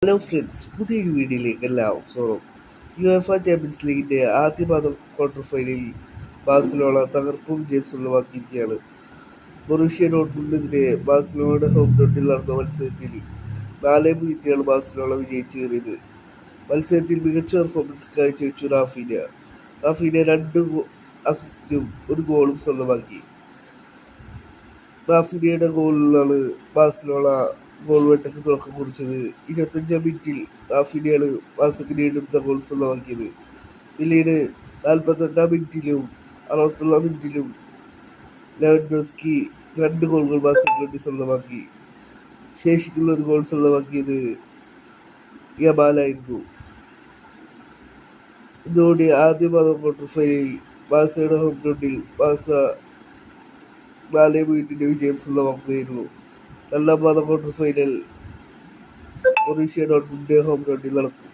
Hello friends, പുതിയൊരു വീഡിയോയിലേക്ക് എല്ലാവരും സ്വാഗതം. യുഎഫ ചാമ്പ്യൻസ് ലീഗിൻ്റെ ആദ്യ പാദ ക്വാർട്ടർ ഫൈനലിൽ ബാഴ്സലോണ തകർപ്പും വിജയം സ്വന്തമാക്കിയിരിക്കുകയാണ്. ബൊറൂഷ്യ ഡോർട്ട്മുണ്ടിനെതിരെ ബാഴ്സലോണയുടെ ഹോം ഗ്രൗണ്ടിൽ നടന്ന മത്സരത്തിൽ 4-0 ബാഴ്സലോണ വിജയിച്ചു കയറിയത്. മത്സരത്തിൽ മികച്ച പെർഫോമൻസ് കാഴ്ചവെച്ചു റാഫീന 2 അസിസ്റ്റും 1 ഗോളും സ്വന്തമാക്കി. റാഫീനയുടെ ഗോളിലാണ് ബാഴ്സലോണ ഗോൾ വേട്ടയ്ക്ക് തുടക്കം കുറിച്ചത്. 25-ാം മിനിറ്റിൽ റാഫീനയാണ് ബാഴ്സയ്ക്ക് നേടിയെടുത്ത ഗോൾ സ്വന്തമാക്കിയത്. പിന്നീട് 48-ാം മിനിറ്റിലും 61-ാം മിനിറ്റിലും ലെവൻഡോസ്കി 2 ഗോളുകൾ ബാഴ്സയ്ക്ക് വേണ്ടി സ്വന്തമാക്കി. ശേഷിക്കുള്ള ഒരു ഗോൾ സ്വന്തമാക്കിയത് യമാലായിരുന്നു. ഇതോടെ ആദ്യ പാദ ക്വാർട്ടർ ഫൈനലിൽ ബാഴ്സയുടെ ഹോം ഗ്രൗണ്ടിൽ ബാഴ്സ 4-0 വിജയം സ്വന്തമാക്കുകയായിരുന്നു. രണ്ടാം പാദ ക്വാർട്ടർ ഫൈനൽ ബൊറൂഷ്യ ഡോർട്ട്മുണ്ടിന്റെ ഹോം ഗ്രൗണ്ടിൽ നടക്കും.